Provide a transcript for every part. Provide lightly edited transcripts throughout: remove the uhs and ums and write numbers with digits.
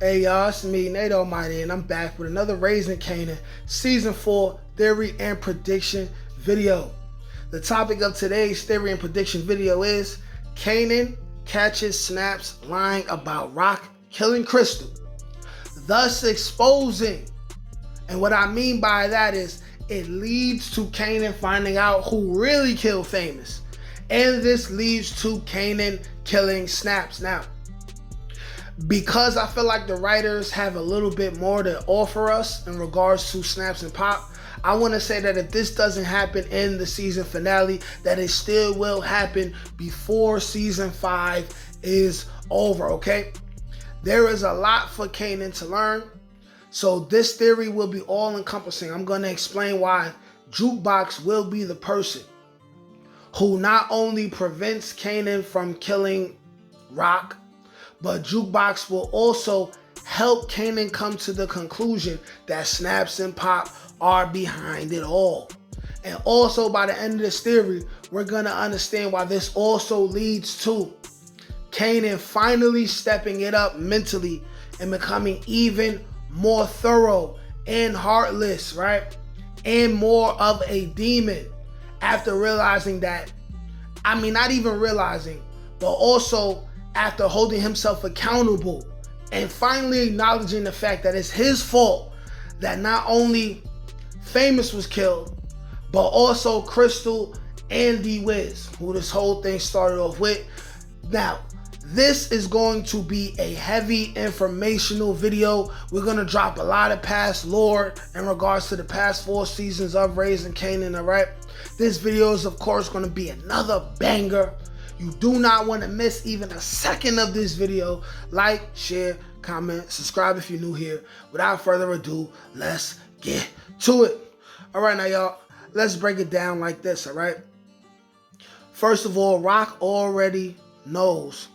Hey y'all, it's me, Nate Almighty, and I'm back with another Raising Kanan Season 4 Theory and Prediction video. The topic of today's theory and prediction video is Kanan catches snaps lying about Rock killing Krystal, thus exposing. And what I mean by that is it leads to Kanan finding out who really killed Famous. And this leads to Kanan killing Snaps. Now, because I feel like the writers have a little bit more to offer us in regards to Snaps and Pop, I want to say that if this doesn't happen in the season finale, that it still will happen before season 5 is over, okay? There is a lot for Kanan to learn, so this theory will be all-encompassing. I'm going to explain why Jukebox will be the person who not only prevents Kanan from killing Rock, but Jukebox will also help Kanan come to the conclusion that Snaps and Pop are behind it all. And also by the end of this theory, we're going to understand why this also leads to Kanan finally stepping it up mentally and becoming even more thorough and heartless, right? And more of a demon after realizing that, not even realizing, but also after holding himself accountable and finally acknowledging the fact that it's his fault that not only Famous was killed, but also Krystal and D-Wiz, who this whole thing started off with. Now, this is going to be a heavy informational video. We're going to drop a lot of past lore in regards to the past 4 seasons of Raising Kanan, all right? This video is, of course, going to be another banger. You do not want to miss even a second of this video. Like, share, comment, subscribe if you're new here. Without further ado, let's get to it. All right, now, y'all, let's break it down like this, all right? First of all, Rock already knows.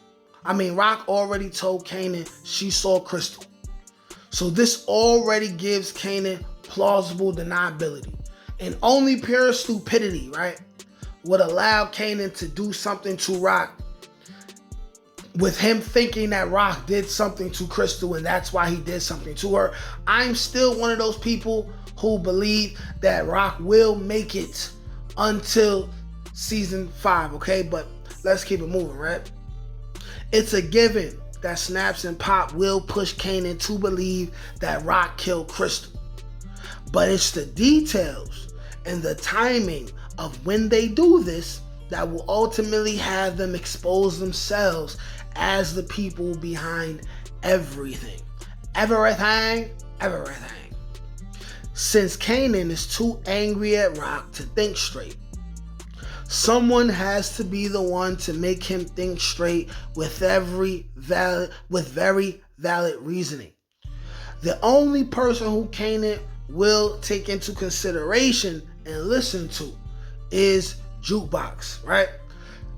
Rock already told Kanan she saw Krystal. So this already gives Kanan plausible deniability. And only pure stupidity, right, would allow Kanan to do something to Rock with him thinking that Rock did something to Krystal and that's why he did something to her. I'm still one of those people who believe that Rock will make it until season 5, okay? But let's keep it moving, right? It's a given that Snaps and Pop will push Kanan to believe that Rock killed Krystal. But it's the details and the timing of when they do this that will ultimately have them expose themselves as the people behind everything. Everything. Since Kanan is too angry at Rock to think straight, someone has to be the one to make him think straight with very valid reasoning. The only person who Kanan will take into consideration and listen to is Jukebox, right?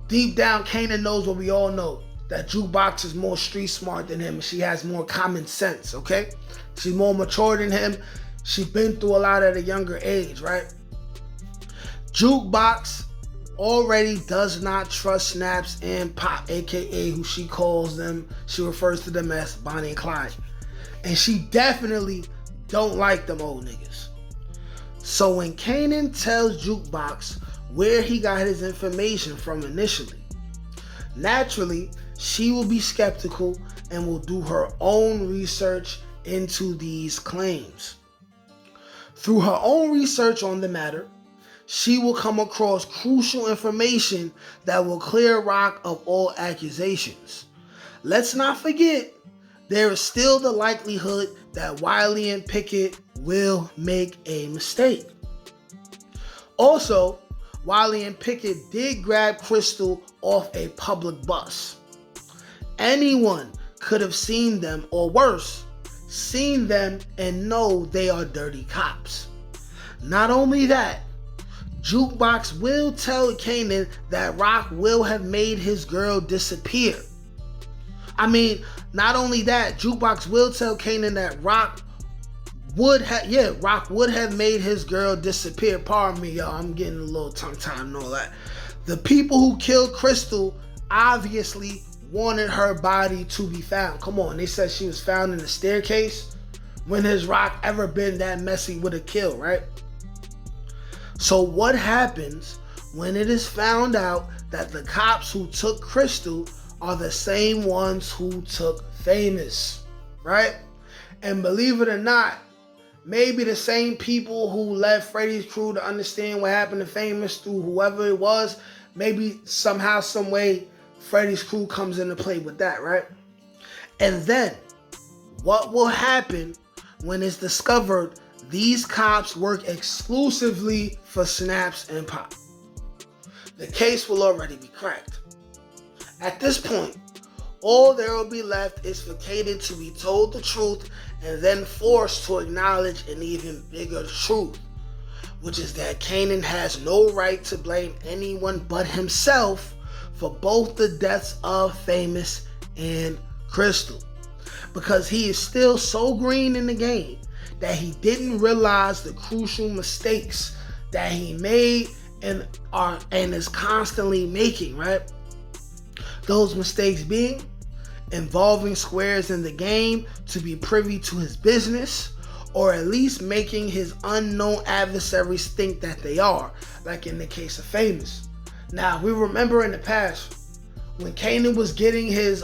Deep down, Kanan knows what we all know, that Jukebox is more street smart than him and she has more common sense, okay? She's more mature than him. She's been through a lot at a younger age, right? Jukebox already does not trust Snaps and Pop, aka who she calls them, she refers to them as Bonnie and Clyde. And she definitely don't like them old niggas. So when Kanan tells Jukebox where he got his information from initially, naturally, she will be skeptical and will do her own research into these claims. Through her own research on the matter, she will come across crucial information that will clear Rock of all accusations. Let's not forget, there is still the likelihood that Wiley and Pickett will make a mistake. Also, Wiley and Pickett did grab Krystal off a public bus. Anyone could have seen them, or worse, seen them and know they are dirty cops. Not only that, Jukebox will tell Kanan that Rock will have made his girl disappear. Not only that, Jukebox will tell Kanan that Rock would have made his girl disappear. Pardon me, y'all. I'm getting a little tongue-tied and all that. The people who killed Krystal obviously wanted her body to be found. Come on, they said she was found in the staircase. When has Rock ever been that messy with a kill, right? So what happens when it is found out that the cops who took Krystal are the same ones who took Famous, right? And believe it or not, maybe the same people who led Freddy's crew to understand what happened to Famous through whoever it was, maybe somehow, some way, Freddy's crew comes into play with that, right? And then, what will happen when it's discovered these cops work exclusively for Snaps and Pop? The case will already be cracked. At this point, all there will be left is for Kanan to be told the truth and then forced to acknowledge an even bigger truth, which is that Kanan has no right to blame anyone but himself for both the deaths of Famous and Krystal, because he is still so green in the game that he didn't realize the crucial mistakes that he made and is constantly making, right? Those mistakes being involving squares in the game to be privy to his business, or at least making his unknown adversaries think that they are, like in the case of Famous. Now, we remember in the past when Kanan was getting his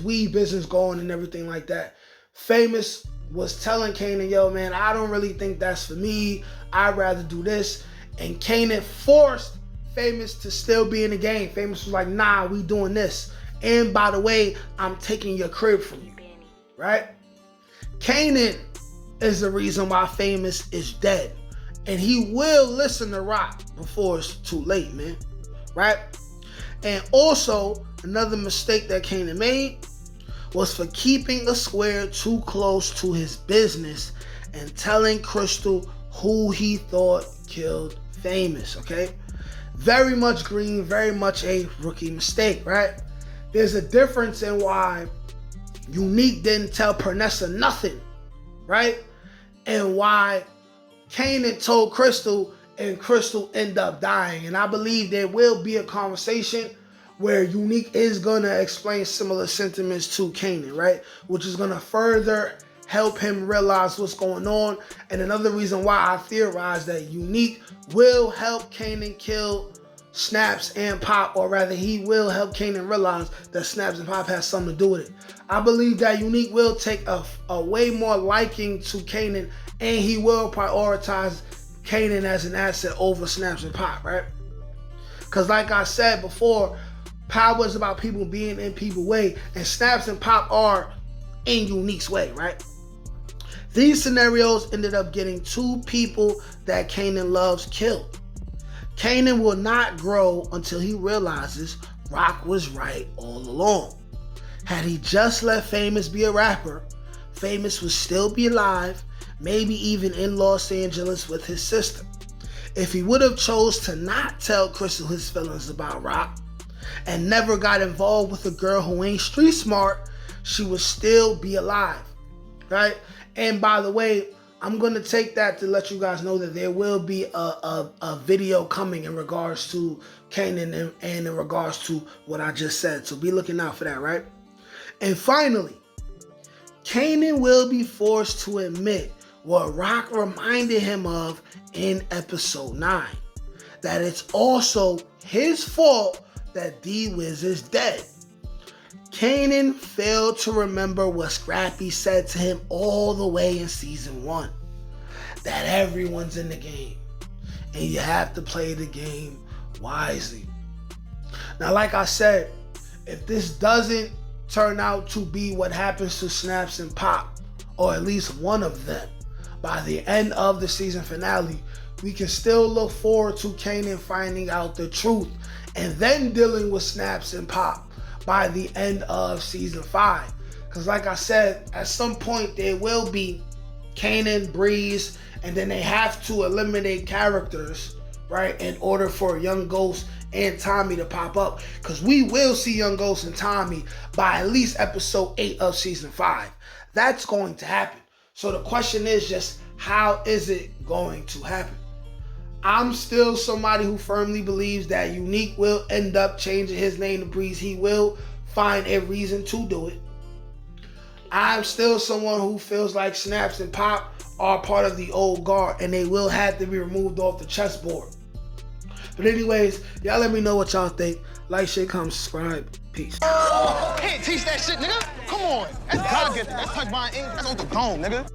weed business going and everything like that, Famous was telling Kanan, yo man, I don't really think that's for me, I'd rather do this. And Kanan forced Famous to still be in the game. Famous was like, nah, we doing this. And by the way, I'm taking your crib from you, right? Kanan is the reason why Famous is dead. And he will listen to Rock before it's too late, man, right? And also, another mistake that Kanan made was for keeping a square too close to his business and telling Krystal who he thought killed Famous, okay? Very much green, very much a rookie mistake, right? There's a difference in why Unique didn't tell Pernessa nothing, right? And why Kanan told Krystal and Krystal ended up dying. And I believe there will be a conversation where Unique is going to explain similar sentiments to Kanan, right? Which is going to further help him realize what's going on. And another reason why I theorize that Unique will help Kanan kill Snaps and Pop, or rather he will help Kanan realize that Snaps and Pop has something to do with it. I believe that Unique will take a way more liking to Kanan, and he will prioritize Kanan as an asset over Snaps and Pop, right? Because like I said before, power is about people being in people's way, and Snaps and Pop are in Unique's way, right? These scenarios ended up getting two people that Kanan loves killed. Kanan will not grow until he realizes Rock was right all along. Had he just let Famous be a rapper, Famous would still be alive, maybe even in Los Angeles with his sister. If he would have chose to not tell Krystal his feelings about Rock and never got involved with a girl who ain't street smart, she would still be alive, right? And by the way, I'm going to take that to let you guys know that there will be a video coming in regards to Kanan and in regards to what I just said. So be looking out for that, right? And finally, Kanan will be forced to admit what Rock reminded him of in episode 9. That it's also his fault that D-Wiz is dead. Kanan failed to remember what Scrappy said to him all the way in season 1. That everyone's in the game, and you have to play the game wisely. Now, like I said, if this doesn't turn out to be what happens to Snaps and Pop, or at least one of them, by the end of the season finale, we can still look forward to Kanan finding out the truth and then dealing with Snaps and Pop by the end of season 5. Because like I said, at some point there will be Kanan, Breeze, and then they have to eliminate characters, right, in order for Young Ghost and Tommy to pop up. Because we will see Young Ghost and Tommy by at least episode 8 of season 5. That's going to happen. So the question is just, how is it going to happen? I'm still somebody who firmly believes that Unique will end up changing his name to Breeze. He will find a reason to do it. I'm still someone who feels like Snaps and Pop are part of the old guard and they will have to be removed off the chessboard. But anyways, y'all let me know what y'all think. Like, share, comment, subscribe. Peace. Can't teach that shit, nigga. Come on. That's God gifted. That's touch my ink. That's Uncle Dome, nigga.